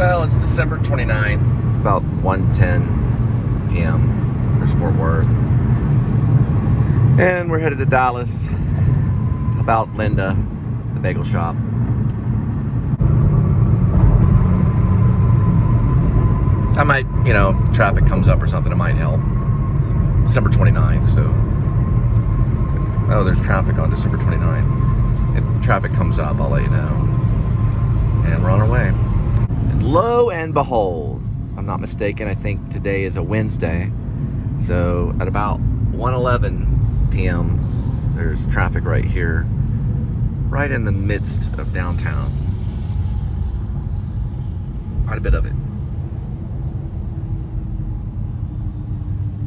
Well, it's December 29th, about 1:10 p.m. There's Fort Worth. And we're headed to Dallas about Linda, the bagel shop. I might, if traffic comes up or something, it might help. It's December 29th, so... Oh, there's traffic on December 29th. If traffic comes up, I'll let you know. And we're on our way. And lo and behold, if I'm not mistaken, I think today is a Wednesday. So at about 1:11 p.m., there's traffic right here, right in the midst of downtown. Quite a bit of it.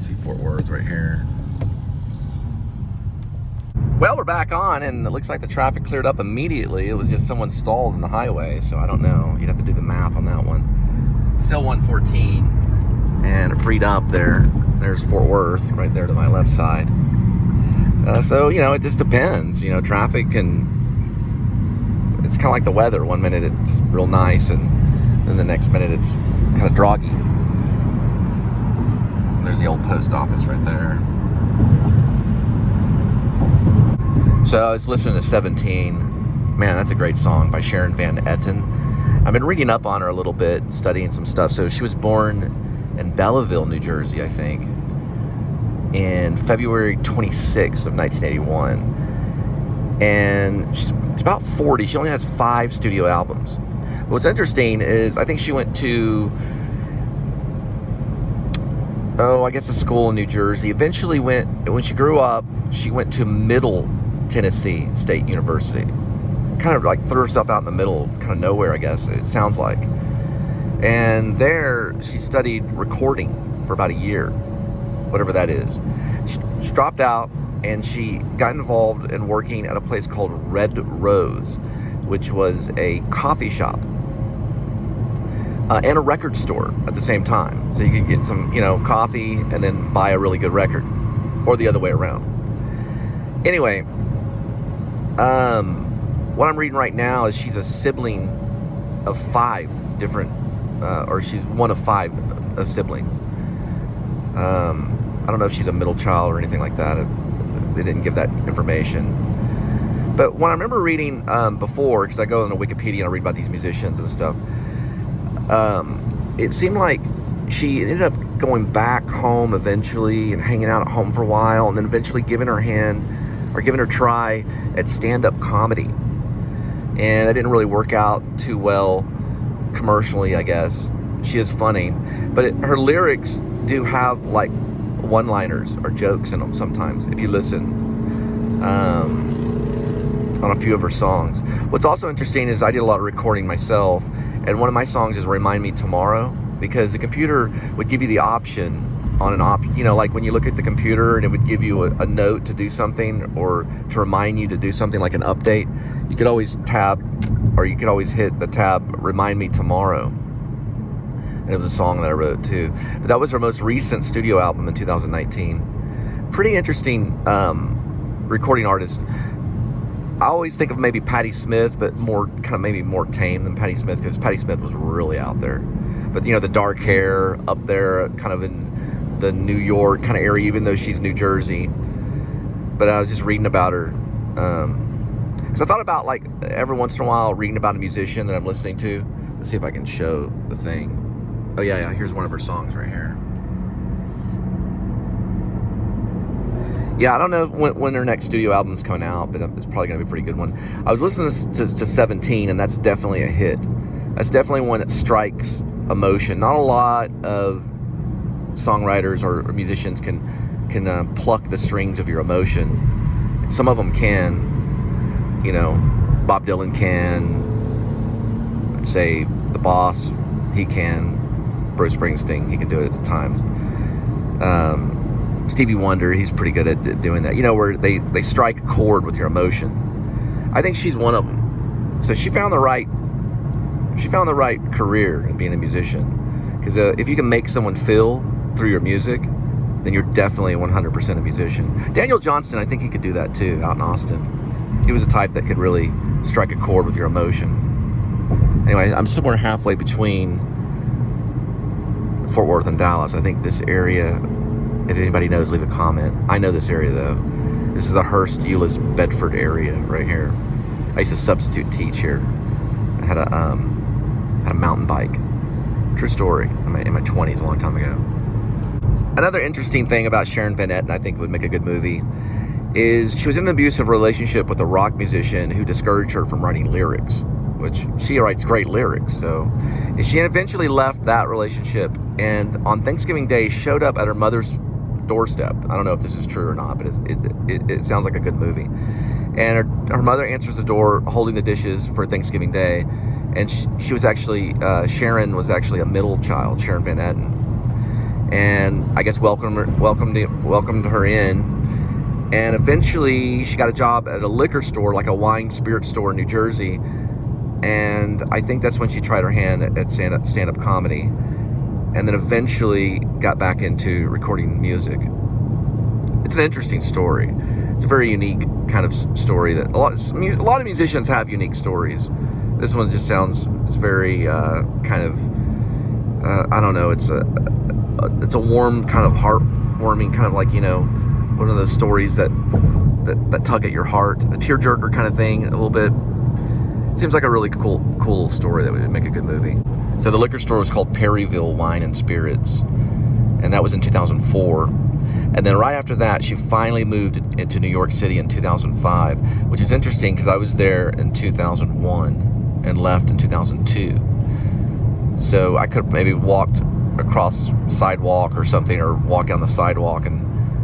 See Fort Worth right here. Well, we're back on, and it looks like the traffic cleared up immediately. It was just someone stalled in the highway, so I don't know. You'd have to do the math on that one. Still 114, and it freed up there. There's Fort Worth right there to my left side. So, it just depends. Traffic can... It's kind of like the weather. One minute it's real nice, and then the next minute it's kind of droggy. There's the old post office right there. So I was listening to 17. Man, that's a great song by Sharon Van Etten. I've been reading up on her a little bit, studying some stuff. So she was born in Belleville, New Jersey, I think, in February 26th of 1981. And she's about 40. She only has 5 studio albums. What's interesting is I think she went to... a school in New Jersey. Eventually when she grew up, she went to Middle Tennessee State University. Kind of like threw herself out in the middle, kind of nowhere, I guess, it sounds like. And there, she studied recording for about a year, whatever that is. She dropped out, and she got involved in working at a place called Red Rose, which was a coffee shop. And a record store at the same time. So you could get some, coffee and then buy a really good record. Or the other way around. Anyway, what I'm reading right now is she's a sibling of 5 different, or she's one of 5 of siblings. I don't know if she's a middle child or anything like that. They didn't give that information. But when I remember reading before, because I go on the Wikipedia and I read about these musicians and stuff, it seemed like she ended up going back home eventually and hanging out at home for a while, and then eventually giving her a try at stand-up comedy. And that didn't really work out too well commercially, I guess. She is funny, but her lyrics do have like one-liners or jokes in them sometimes if you listen on a few of her songs. What's also interesting is I did a lot of recording myself, and one of my songs is Remind Me Tomorrow, because the computer would give you the option on an like when you look at the computer and it would give you a note to do something or to remind you to do something like an update. You could always tab, or you could always hit the tab, Remind Me Tomorrow. And it was a song that I wrote too. But that was her most recent studio album in 2019. Pretty interesting recording artist. I always think of maybe Patti Smith, but maybe more tame than Patti Smith, because Patti Smith was really out there. But the dark hair up there, kind of in the New York kind of area, even though she's New Jersey. But I was just reading about her, because I thought about, like, every once in a while reading about a musician that I'm listening to. Let's see if I can show the thing. Oh yeah, here's one of her songs right here. Yeah, I don't know when her next studio album's coming out, but it's probably going to be a pretty good one. I was listening to 17, and that's definitely a hit. That's definitely one that strikes emotion. Not a lot of songwriters or musicians can pluck the strings of your emotion. Some of them can. Bob Dylan can. Let's say The Boss, he can. Bruce Springsteen, he can do it at times. Stevie Wonder, he's pretty good at doing that. Where they strike a chord with your emotion. I think she's one of them. So she found the right career in being a musician. Because if you can make someone feel through your music, then you're definitely 100% a musician. Daniel Johnston, I think he could do that too, out in Austin. He was a type that could really strike a chord with your emotion. Anyway, I'm somewhere halfway between Fort Worth and Dallas. I think this area, if anybody knows, leave a comment. I know this area though. This is the Hurst, Euless, Bedford area right here. I used to substitute teach here. I had a mountain bike. True story. In my 20s, a long time ago. Another interesting thing about Sharon Van Etten, I think would make a good movie, is she was in an abusive relationship with a rock musician who discouraged her from writing lyrics, which she writes great lyrics. So she eventually left that relationship, and on Thanksgiving Day showed up at her mother's doorstep. I don't know if this is true or not, but it sounds like a good movie. And her mother answers the door holding the dishes for Thanksgiving Day, and she was actually, Sharon was actually a middle child, Sharon Van Etten. And I guess welcomed her in, and eventually she got a job at a liquor store, like a wine spirit store in New Jersey, and I think that's when she tried her hand at stand-up comedy, and then eventually got back into recording music. It's an interesting story. It's a very unique kind of story that a lot of musicians have unique stories. This one just sounds, it's very kind of, I don't know, it's a warm, kind of heartwarming, kind of like, you know, one of those stories that tug at your heart, a tearjerker kind of thing, a little bit. It seems like a really cool story that would make a good movie. So the liquor store was called Perryville Wine and Spirits, and that was in 2004. And then right after that, she finally moved into New York City in 2005, which is interesting because I was there in 2001 and left in 2002. So I could have maybe walked across sidewalk or something, or walk down the sidewalk and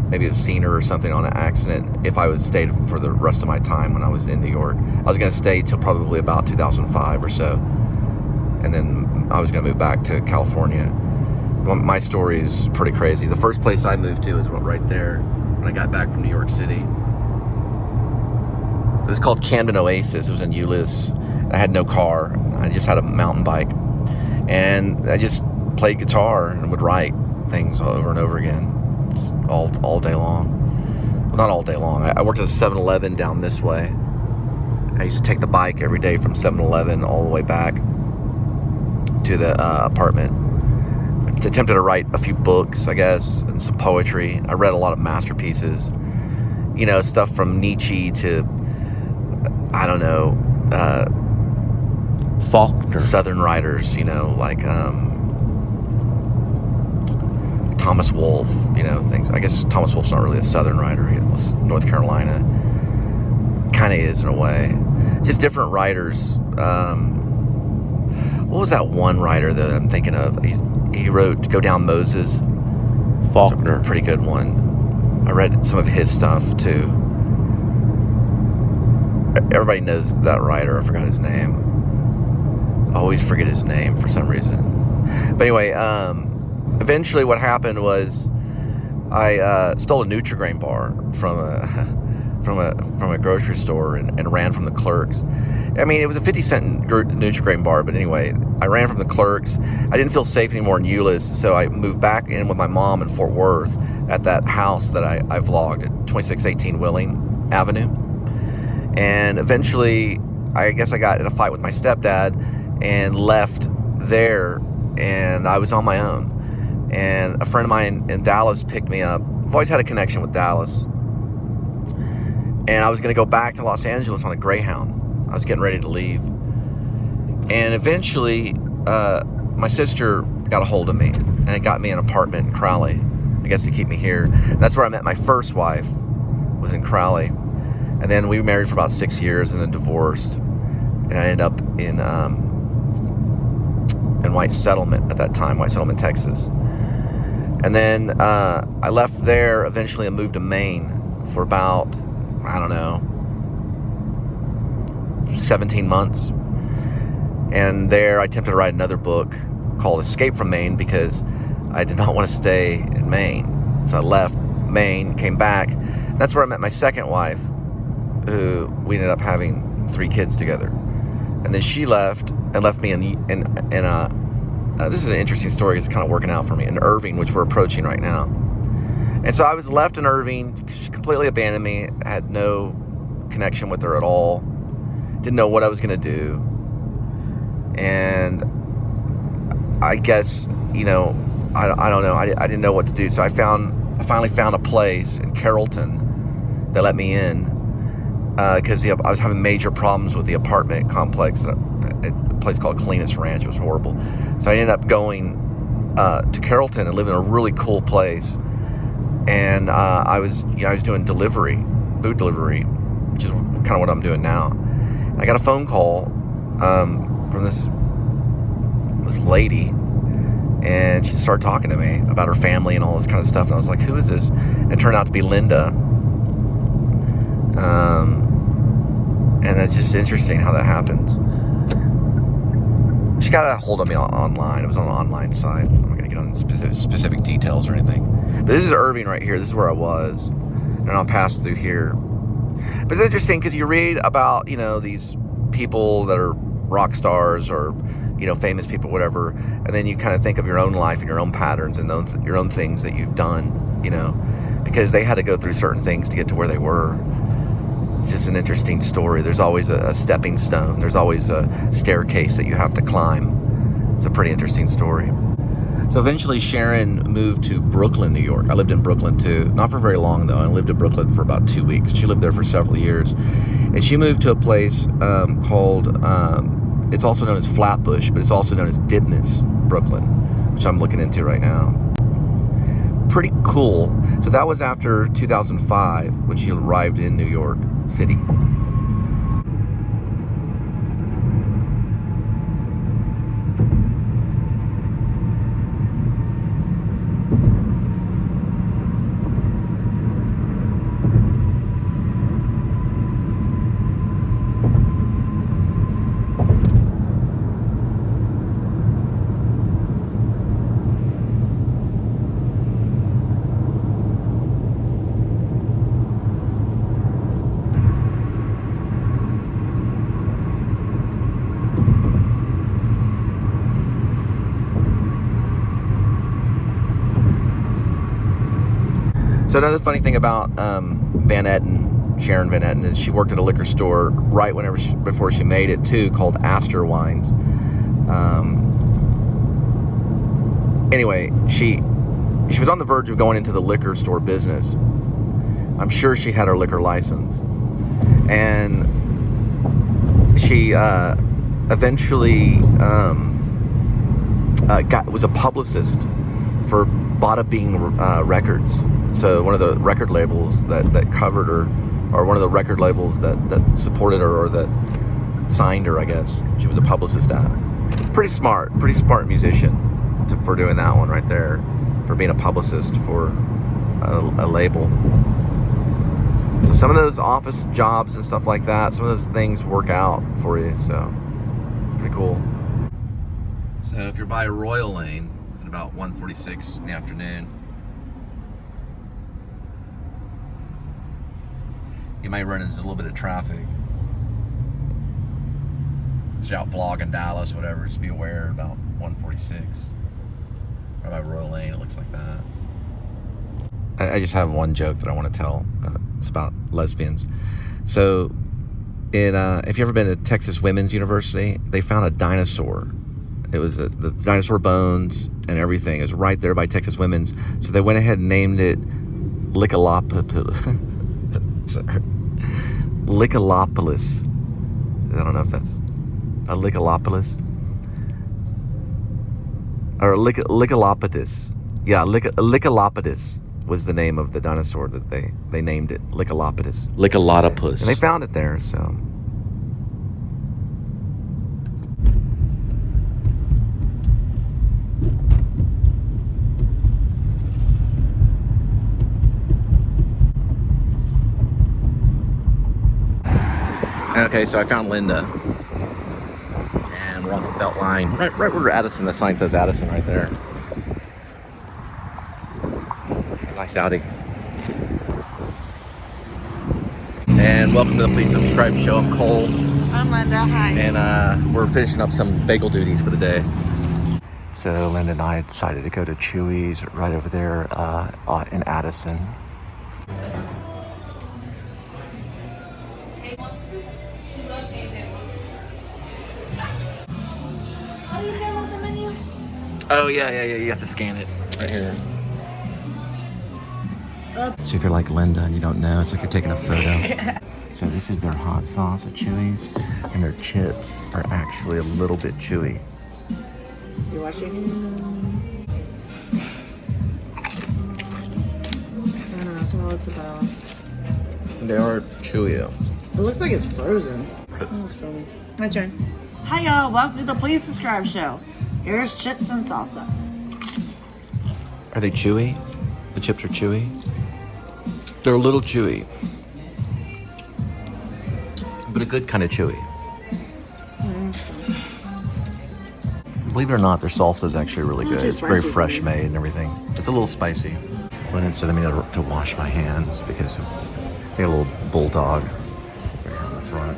maybe have seen her or something on an accident if I would stayed for the rest of my time when I was in New York. I was going to stay till probably about 2005 or so, and then I was going to move back to California. Well, my story is pretty crazy. The first place I moved to is right there when I got back from New York City. It was called Camden Oasis. It was in Euless. I had no car. I just had a mountain bike, and I just played guitar and would write things over and over again, just all day long. Well, not all day long. I worked at a 7-Eleven down this way. I used to take the bike every day from 7-Eleven all the way back to the apartment. I attempted to write a few books, I guess, and some poetry. I read a lot of masterpieces, you know, stuff from Nietzsche to, I don't know, Faulkner, Southern writers, you know, like Thomas Wolfe, you know, things. I guess Thomas Wolfe's not really a Southern writer. He was North Carolina. Kind of is in a way. Just different writers. What was that one writer that I'm thinking of? He wrote Go Down Moses. Faulkner. It's a pretty good one. I read some of his stuff too. Everybody knows that writer. I forgot his name. I always forget his name for some reason. But anyway, eventually what happened was I stole a Nutri-Grain bar from a grocery store and ran from the clerks. I mean, it was a 50-cent Nutri-Grain bar, but anyway, I ran from the clerks. I didn't feel safe anymore in Euless, so I moved back in with my mom in Fort Worth at that house that I vlogged at 2618 Willing Avenue. And eventually, I guess I got in a fight with my stepdad and left there, and I was on my own. And a friend of mine in Dallas picked me up. I've always had a connection with Dallas. And I was going to go back to Los Angeles on a Greyhound. I was getting ready to leave. And eventually, my sister got a hold of me, and it got me an apartment in Crowley, I guess to keep me here. And that's where I met my first wife, was in Crowley. And then we were married for about 6 years and then divorced. And I ended up in White Settlement at that time, White Settlement, Texas. And then I left there eventually and moved to Maine for about, I don't know, 17 months. And there I attempted to write another book called Escape from Maine because I did not want to stay in Maine. So I left Maine, came back. That's where I met my second wife, who we ended up having 3 kids together. And then she left and left me in this is an interesting story. It's kind of working out for me in Irving, which we're approaching right now. And so I was left in Irving. She completely abandoned me. I had no connection with her at all. Didn't know what I was going to do. And I guess, I don't know. I didn't know what to do. So I finally found a place in Carrollton that let me in, because I was having major problems with the apartment complex at a place called Cleanest Ranch. It was horrible. So I ended up going to Carrollton and living in a really cool place. And I was doing food delivery, which is kind of what I'm doing now. And I got a phone call from this lady, and she started talking to me about her family and all this kind of stuff. And I was like, who is this? And it turned out to be Linda. And it's just interesting how that happens. She got a hold of me online. It was on an online site. I'm not going to get on specific details or anything. But this is Irving right here. This is where I was. And I'll pass through here. But it's interesting because you read about, these people that are rock stars or, famous people, whatever. And then you kind of think of your own life and your own patterns and your own things that you've done, because they had to go through certain things to get to where they were. It's just an interesting story. There's always a stepping stone. There's always a staircase that you have to climb. It's a pretty interesting story. So eventually Sharon moved to Brooklyn, New York. I lived in Brooklyn too. Not for very long though. I lived in Brooklyn for about 2 weeks. She lived there for several years. And she moved to a place called, it's also known as Flatbush, but it's also known as Didness, Brooklyn, which I'm looking into right now. Pretty cool. So that was after 2005 when she arrived in New York City. So another funny thing about Van Etten, Sharon Van Etten, is she worked at a liquor store right before she made it too, called Astor Wines. Anyway, she was on the verge of going into the liquor store business. I'm sure she had her liquor license, and she eventually was a publicist for Bada Bing Records. So one of the record labels that covered her, or one of the record labels that supported her or that signed her, I guess. She was a publicist at. Pretty smart musician for doing that one right there, for being a publicist for a label. So some of those office jobs and stuff like that, some of those things work out for you, so pretty cool. So if you're by Royal Lane at about 1:46 in the afternoon, you might run into a little bit of traffic. If you're out vlogging Dallas, whatever, just be aware about 1:46. Right by Royal Lane, it looks like that. I just have one joke that I want to tell. It's about lesbians. So, if you've ever been to Texas Women's University, they found a dinosaur. It was the dinosaur bones and everything. It was right there by Texas Women's. So they went ahead and named it Licolopolis. I don't know if that's a Licolopolis or Licolopotis. Yeah, Licolopotis was the name of the dinosaur that they named it. Licolopotis. Licolotopus. And they found it there, so. Okay, so I found Linda, and we're on the belt line, right where Addison, the sign says Addison right there. Nice outing. And welcome to the Please Subscribe show. I'm Cole. I'm Linda, hi. And we're finishing up some bagel duties for the day. So Linda and I decided to go to Chuy's right over there in Addison. Oh, yeah. You have to scan it right here. So if you're like Linda and you don't know, it's like you're taking a photo. So this is their hot sauce at Chuy's, and their chips are actually a little bit chewy. You watching? I don't know, that's what it's about. They are chewy. It looks like it's frozen. That's funny. My turn. Hi y'all, welcome to the Please Subscribe show. Here's chips and salsa. Are they chewy? The chips are chewy? They're a little chewy. But a good kind of chewy. Believe it or not, their salsa is actually really good. It's very fresh made and everything. It's a little spicy. Went instead of me to wash my hands because I got a little bulldog right here on the front.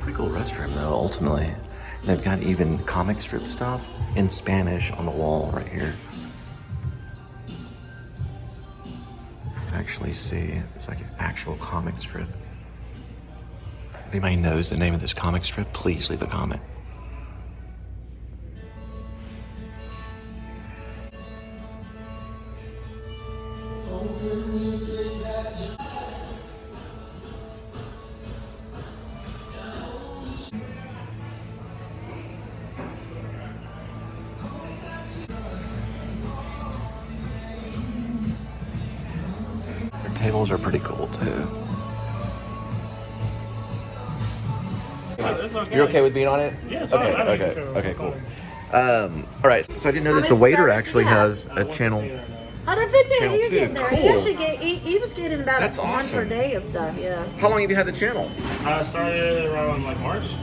Pretty cool restroom though, ultimately. They've got even comic strip stuff in Spanish on the wall right here. You can actually see it's like an actual comic strip. If anybody knows the name of this comic strip, please leave a comment. Their tables are pretty cool too. Okay. You're okay with being on it? Yes. Okay, cool. All right, so I didn't know this. The waiter actually has a channel. 115, Channel you're two, getting there. cool. He actually he was getting about That's one awesome. per day and stuff, yeah. How long have you had the channel? I started around like March.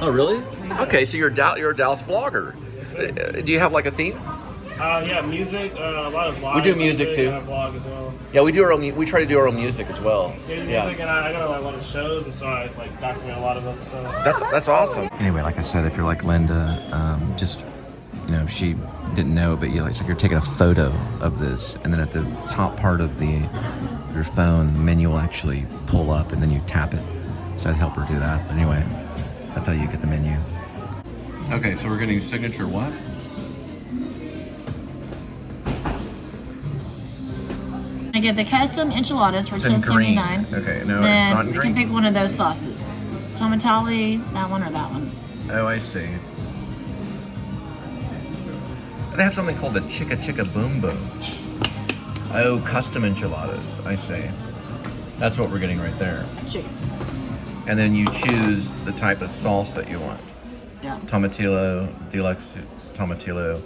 Oh, really? Okay, so you're a Dallas vlogger. Do you have like a theme? Yeah, music, a lot of vlogs. We do music too. And I vlog as well. Yeah, we do our own. We try to do our own music as well. Do music, and I got a lot of shows, and so I like document a lot of them. So That's awesome. Anyway, like I said, if you're like Linda, just she didn't know, but it's like you're taking a photo of this, and then at the top part of your phone, the menu will actually pull up, and then you tap it. So I'd help her do that. But anyway, that's how you get the menu. Okay, so we're getting signature what? I get the custom enchiladas for $10.79. Okay, no, Then it's not you can green. pick one of those sauces. Tomatali, that one or that one. Oh, I see. They have something called the Chica Boom Boom. Oh, custom enchiladas. I see. That's what we're getting right there. Chicken. And then you choose the type of sauce that you want. Yeah. Tomatillo, deluxe tomatillo,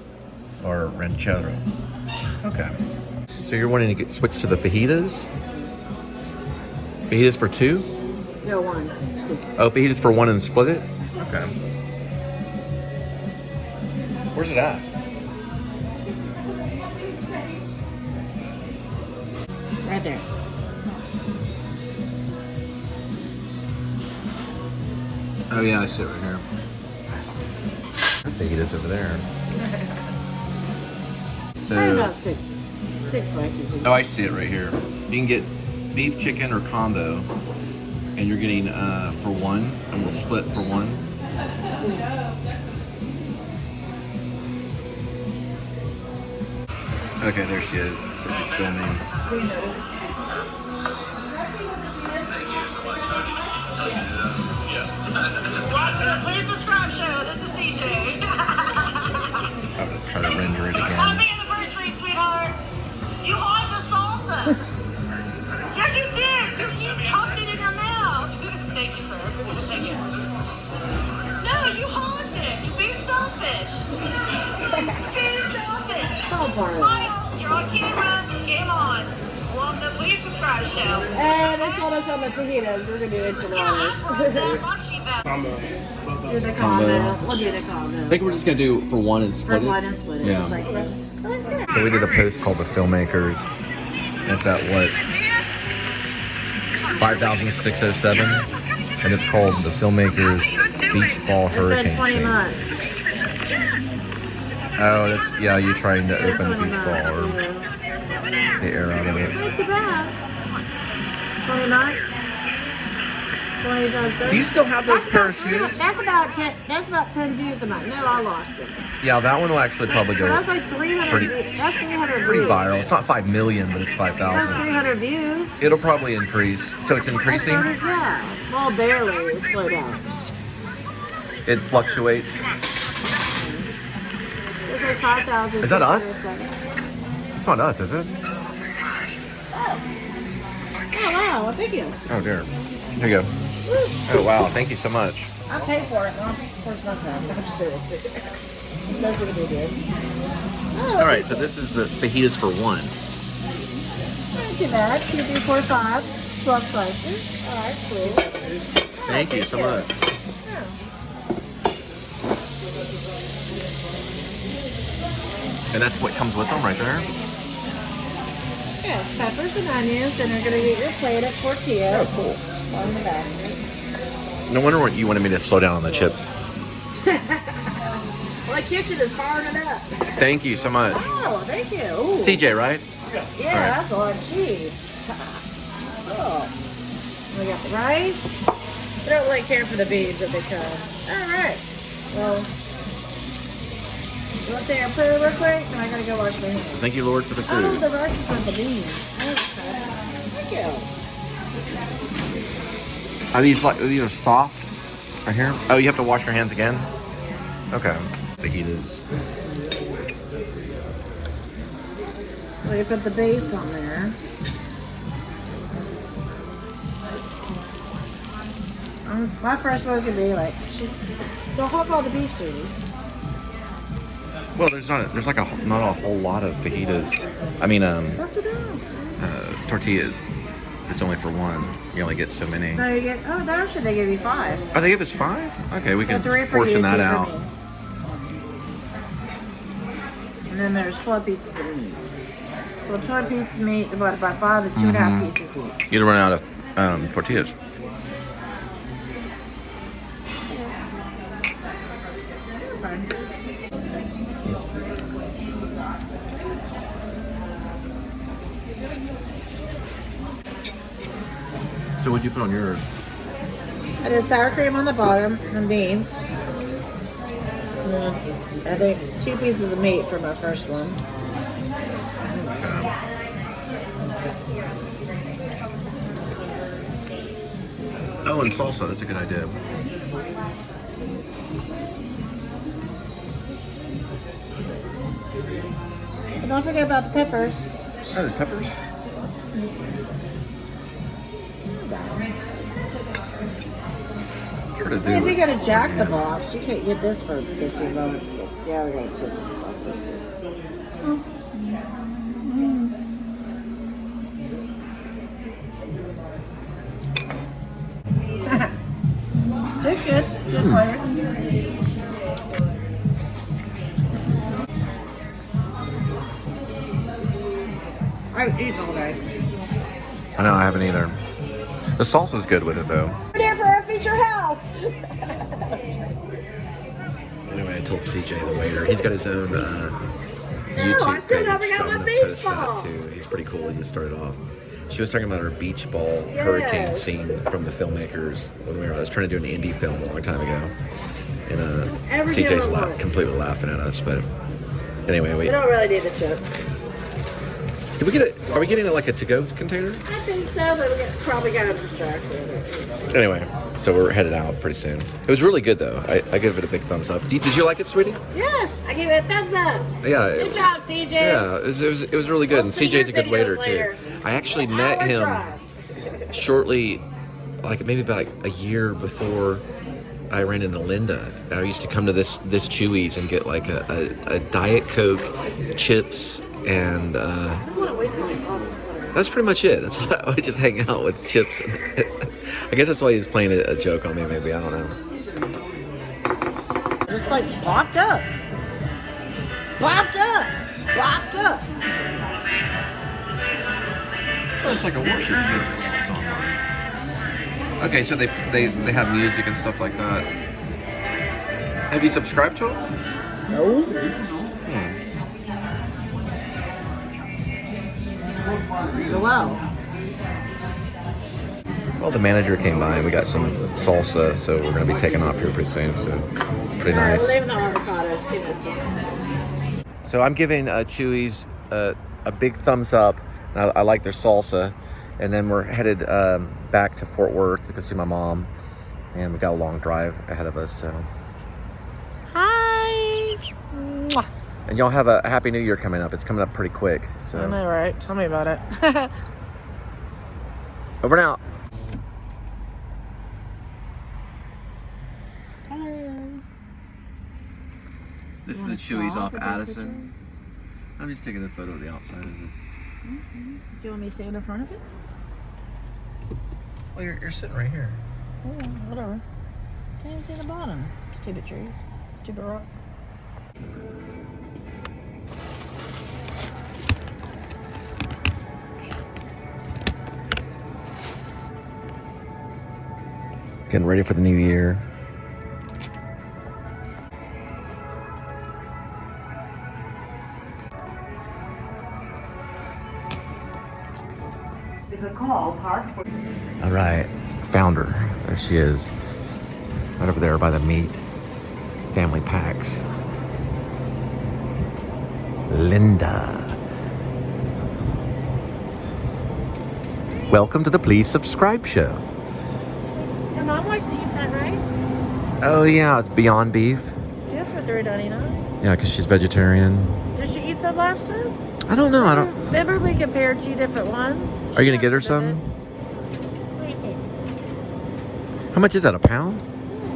or ranchero. Okay. So you're wanting to switch to the fajitas? Fajitas for two? No, one. Oh, fajitas for one and split it? Okay. Where's it at? Right there. Oh yeah, I see it right here. Fajitas over there. Probably So, about six slices. oh, I see it right here. You can get beef, chicken, or combo, and you're getting for one, and we'll split for one. Okay, there she is. So she's filming. Welcome to the Please Subscribe show. This is CJ. I'm gonna try to render it again. Happy anniversary, sweetheart. You hogged the salsa. Yes, you did. You chopped it in your mouth. Thank you, sir. Thank you. No, you hogged it. You're being selfish. Being selfish. Smile. You're on camera. Game on. Welcome to the Please Subscribe show. And they told us on the fajitas, we're going to do enchiladas. Combo. Do the combo. We'll do the combo. I think we're just gonna do for one and For split one it. and split it. Yeah. It's like, oh, it's good. So we did a post called the Filmmakers. It's at what? 5,607, and it's called the Filmmakers Beach Ball Hurricane. It's been 20 Scene. months. Oh, that's you trying to open the beach ball. Or, the air out of it. Not too bad. 20 bucks. 20 times 30. Do you still have those pair of shoes? That's about 10. That's about 10 views a month. No, I lost it. Yeah, that one will actually probably So go that's like 300 views. That's 300 pretty views. viral. It's not 5 million, but it's That's 5,000. 300 views. It'll probably increase. So it's increasing. Yeah. Well, barely. It's slowed down. It fluctuates. It's like 5,000. Is that us? It's not us, is it? Oh, wow. Well, thank you. Oh, dear. Here you go. Oh, wow. Thank you so much. I'll pay for it. I'll pay for it myself. I'm serious. That's what it is. Oh, All right, so this is the fajitas for one. not too bad. 2, 3, 4, 5. 12 slices. All right, cool. Thank you so much. And that's what comes with them right there? Yes, peppers and onions, and you're going to get your plate of tortillas. Oh, cool. On the back. No wonder what you wanted me to slow down on the chips. Well, the kitchen is firing it up. Thank you so much. Oh, thank you. Ooh. CJ, right? Yeah, All right. that's a lot of cheese. Oh. We got the rice. I don't really care for the beans if they come. All right. Well, you want to say our prayer real quick? And I got to go wash my hands. Thank you, Lord, for the Oh, food. the rice is with the beans. Okay. Thank you. Are these are soft right here? Oh, you have to wash your hands again? Okay. Fajitas. Well, you put the base on there. My first one was going to be like, don't hop all the beef, sweetie. Well, there's not a whole lot of fajitas. I mean, That's what it is. tortillas. It's only for one. You only get so many. No, you get, oh, there should they give you 5. Oh, they give us 5? Okay, we So can 3 for portion you, that 2 out. for me. And then there's 12 pieces of meat. So 12 pieces of meat divided by 5 is 2.5 pieces each. You'd run out of tortillas. Fine. So what'd you put on yours? I did sour cream on the bottom and bean. And then I think 2 pieces of meat for my first one. Oh, and salsa. That's a good idea. And don't forget about the peppers. Oh, there's peppers? Sure to do If you it. go to Jack the Box, you can't get this for 15 bucks. But yeah, we got a tip and stuff. That's good. Tastes good. Good flavor. I've eaten all day. I know, I haven't either. The salsa's good with it, though. We're here for our feature house. Anyway, I told CJ, the waiter, he's got his own YouTube I still page, never so got I'm my gonna beach post ball. that too. He's pretty cool. He just started off. She was talking about her beach ball hurricane scene from the filmmakers when I was trying to do an indie film a long time ago, and Every CJ's camera works. completely laughing at us. But anyway, We don't really need the chips. did we get it? Are we getting it like a to-go container? I think so, but we probably got distracted. Anyway, so we're headed out pretty soon. It was really good though. I give it a big thumbs up. Did you like it, sweetie? Yes, I give it a thumbs up. Yeah. Good job, CJ. Yeah, it was really good, We'll and see CJ's a your good waiter videos too. later. I actually Hour met him drive. shortly, like maybe about a year before I ran into Linda. I used to come to this Chuy's and get like a Diet Coke, chips, and I don't want to waste my money. that's pretty much it. That's why I would just hang out with chips. I guess that's why he was playing a joke on me. Maybe I don't know. Just like popped up. Popped up. Popped up. Oh, it's like a worship service. It's online. Okay, so they have music and stuff like that. Have you subscribed to it? No. below. Well, the manager came by and we got some salsa, so we're going to be taking off here pretty soon. So pretty nice. We're leaving the avocados too, missing. So I'm giving Chuy's a big thumbs up. I like their salsa. And then we're headed back to Fort Worth to go see my mom. And we've got a long drive ahead of us. So. Hi. Mwah. And y'all have a Happy New Year coming up. It's coming up pretty quick. So. I know, right? Tell me about it. Over and out. Hello. This is the Chuy's off Addison. I'm just taking a photo of the outside of it. Mm-hmm. Do you want me to stand in front of it? Well, you're sitting right here. Oh, whatever. Can't even see the bottom. Stupid trees. Stupid rock. Getting ready for the new year. All right, found her. There she is. Right over there by the meat family packs. Linda. Welcome to the Please Subscribe show. Your mom likes to eat that, right? Oh yeah, it's Beyond Beef. It's good for $3.99. Yeah, because she's vegetarian. Did she eat some last time? I don't know. I don't. Remember we compared 2 different ones? Are you gonna get her some? What do you think? How much is that? A pound?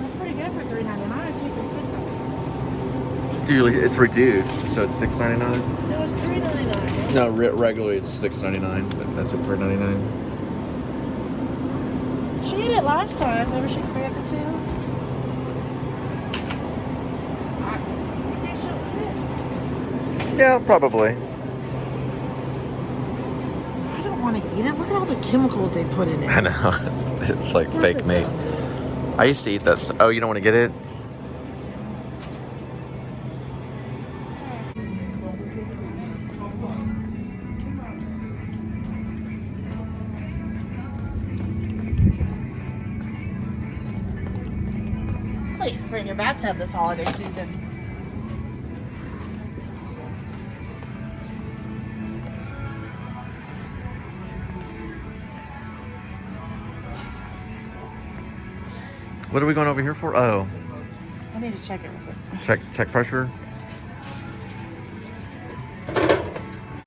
That's pretty good for $3.99. It's usually $6.99. It's usually reduced, so it's $6.99. No, it's $3.99. No, regularly it's $6.99, but that's at $3.99. She ate it last time. Remember she compared the 2? Yeah, probably. I don't want to eat it. Look at all the chemicals they put in it. I know. It's like fake meat. I used to eat that stuff. Oh, you don't want to get it? Please clean your bathtub this holiday season. What are we going over here for? Oh, I need to check it real quick. check pressure.